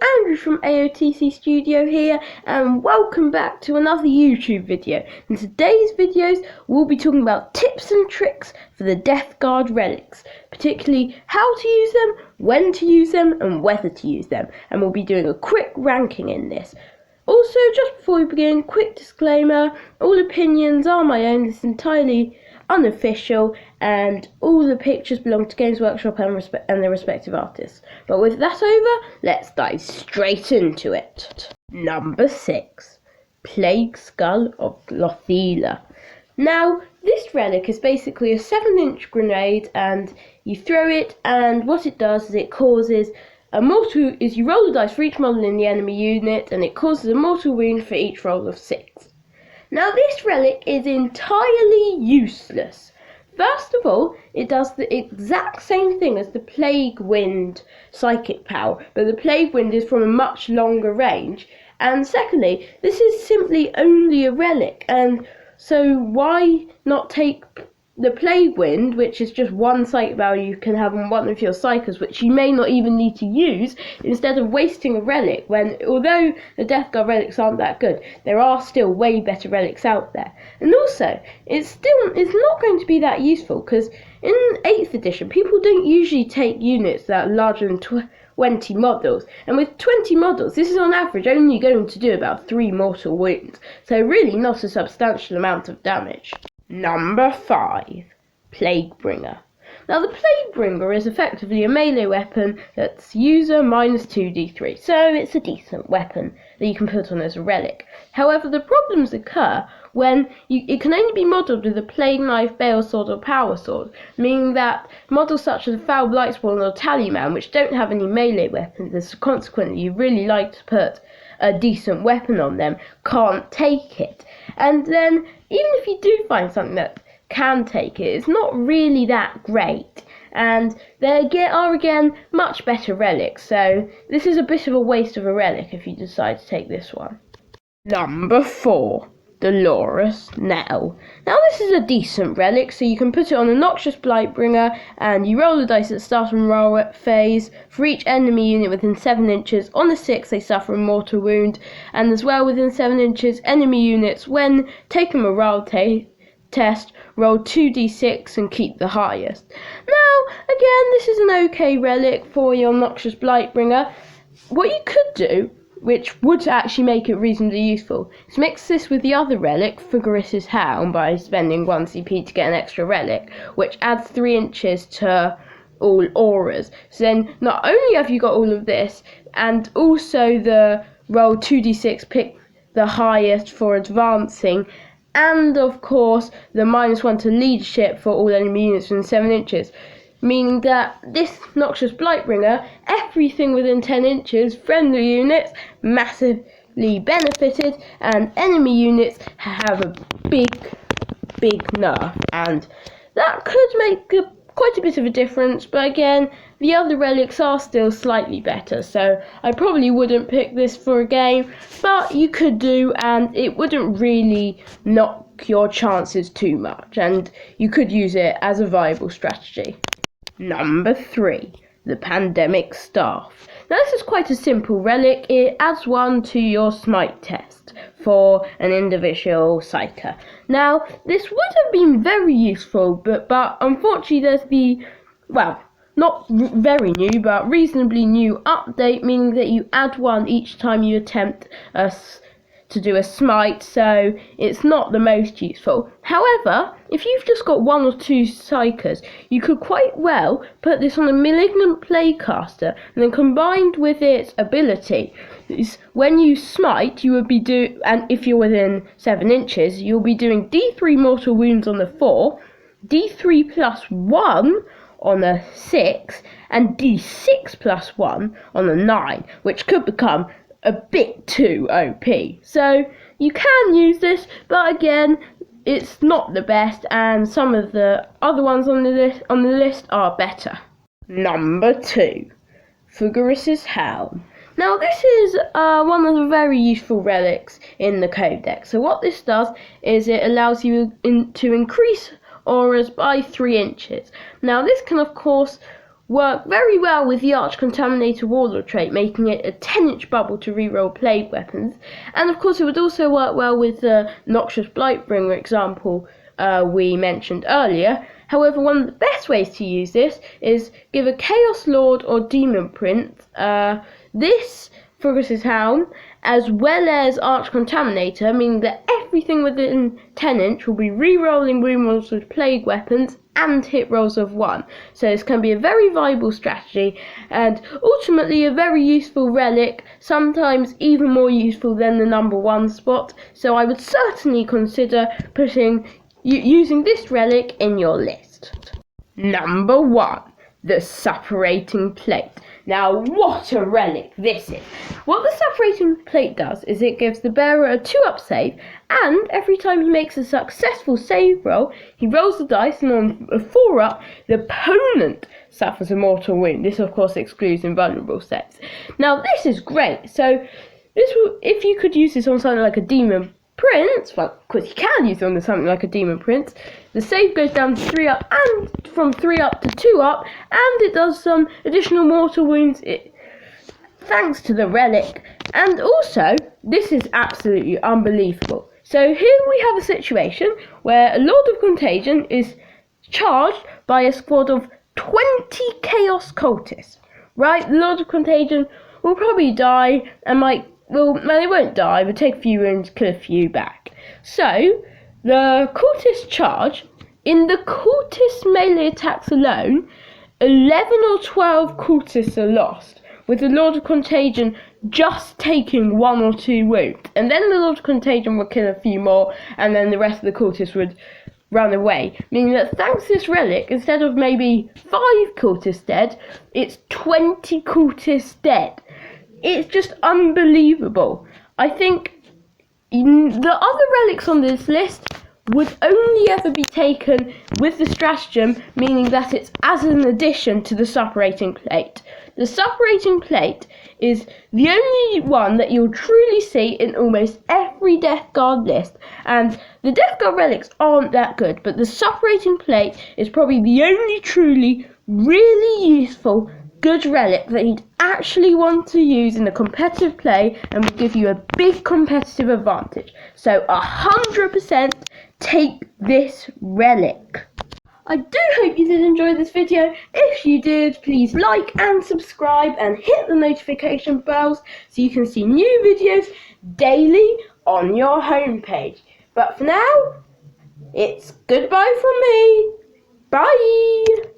Andrew from AOTC Studio here, and welcome back to another YouTube video. In today's videos, we'll be talking about tips and tricks for the Death Guard relics, particularly how to use them, when to use them, and whether to use them. And we'll be doing a quick ranking in this. Also, just before we begin, quick disclaimer, all opinions are my own, this is entirely unofficial, and all the pictures belong to Games Workshop and their respective artists. But with that over, let's dive straight into it. Number 6. Plague Skull of Glothila. Now, this relic is basically a 7-inch grenade, and you throw it, and what it does is it causes a mortal, you roll the dice for each model in the enemy unit, and it causes a mortal wound for each roll of 6. Now, this relic is entirely useless. First of all, it does the exact same thing as the Plague Wind psychic power, but the Plague Wind is from a much longer range. And secondly, this is simply only a relic, and so why not take the Plague Wind, which is just one psychic value you can have on one of your psychers, which you may not even need to use, instead of wasting a relic, when, although the Death Guard relics aren't that good, there are still way better relics out there. And also, it's not going to be that useful, because in 8th edition, people don't usually take units that are larger than 20 models, and with 20 models, this is on average only going to do about 3 mortal wounds, so really not a substantial amount of damage. Number 5. Plaguebringer. Now, the Plaguebringer is effectively a melee weapon that's user minus 2d3, so it's a decent weapon that you can put on as a relic. However, the problems occur when it can only be modelled with a Plague Knife, Bale Sword or Power Sword, meaning that models such as Foul Blightspawn or Tallyman, which don't have any melee weapons, and so consequently you really like to put a decent weapon on them, can't take it. And then, even if you do find something that can take it, it's not really that great. And there are again much better relics, so this is a bit of a waste of a relic if you decide to take this one. Number 4. Dolorous Nettle. Now, this is a decent relic, so you can put it on a noxious Blightbringer, and you roll the dice at the start and roll phase. For each enemy unit within 7 inches, on a 6 they suffer a mortal wound, and as well within 7 inches, enemy units, when taking a roll test, roll 2d6 and keep the highest. Now, again, this is an okay relic for your noxious Blightbringer. What you could do, which would actually make it reasonably useful, is mix this with the other relic, Fugaris's Helm, by spending 1 CP to get an extra relic, which adds 3 inches to all auras. So then, not only have you got all of this, and also the roll 2d6, pick the highest for advancing, and of course the -1 to leadership for all enemy units within 7 inches. Meaning that this noxious Blightbringer, everything within 10 inches, friendly units, massively benefited, and enemy units have a big nerf. And that could make quite a bit of a difference, but again, the other relics are still slightly better, so I probably wouldn't pick this for a game, but you could do, and it wouldn't really knock your chances too much, and you could use it as a viable strategy. Number 3. The Pandemic Staff. Now, this is quite a simple relic. It adds 1 to your smite test for an individual psyker. Now, this would have been very useful, but unfortunately there's not very new, but reasonably new update, meaning that you add 1 each time you attempt to do a smite, so it's not the most useful. However, if you've just got 1 or 2 psychers, you could quite well put this on a Malignant Plaguecaster, and then combined with its ability, when you smite, you would be and if you're within 7 inches, you'll be doing D3 mortal wounds on the 4, D3 plus 1 on a 6, and D6 plus 1 on a 9, which could become a bit too OP. So you can use this, but again, it's not the best, and some of the other ones on the list are better. Number 2. Fugaris's Helm. Now, this is one of the very useful relics in the Codex. So what this does is it allows you to increase auras by 3 inches. Now, this can of course work very well with the Arch-Contaminator Warlord trait, making it a 10-inch bubble to reroll plague weapons. And of course it would also work well with the noxious Blightbringer example we mentioned earlier. However, one of the best ways to use this is give a Chaos Lord or Demon Prince this Frugus's Helm, as well as Arch-Contaminator, meaning that everything within 10-inch will be re-rolling wound rolls with plague weapons and hit rolls of 1. So this can be a very viable strategy and ultimately a very useful relic, sometimes even more useful than the number 1 spot. So I would certainly consider using this relic in your list. Number 1, the Suppurating Plate. Now, what a relic this is! What the Suppurating Plate does is it gives the bearer a 2-up save, and every time he makes a successful save roll, he rolls the dice, and on a 4-up, the opponent suffers a mortal wound. This, of course, excludes invulnerable saves. Now, this is great. So, if you could use this on something like a Demon Prince, well, of course you can use it on something like a Demon Prince, the save goes down to 3-up and from 3-up to 2-up, and it does some additional mortal wounds thanks to the relic. And also, this is absolutely unbelievable. So here we have a situation where a Lord of Contagion is charged by a squad of 20 Chaos Cultists, right? The Lord of Contagion will probably die and they won't die, but take a few wounds, kill a few back. So, the cultist charge, in the cultist melee attacks alone, 11 or 12 cultists are lost, with the Lord of Contagion just taking 1 or 2 wounds. And then the Lord of Contagion would kill a few more, and then the rest of the cultists would run away. Meaning that thanks to this relic, instead of maybe 5 cultists dead, it's 20 cultists dead. It's just unbelievable. I think the other relics on this list would only ever be taken with the stratagem, meaning that it's as an addition to the Suppurating Plate. The Suppurating Plate is the only one that you'll truly see in almost every Death Guard list, and the Death Guard relics aren't that good, but the Suppurating Plate is probably the only truly, really useful good relic that you'd actually want to use in a competitive play and will give you a big competitive advantage. So 100% take this relic. I do hope you did enjoy this video. If you did, please like and subscribe and hit the notification bells so you can see new videos daily on your homepage. But for now, it's goodbye from me. Bye!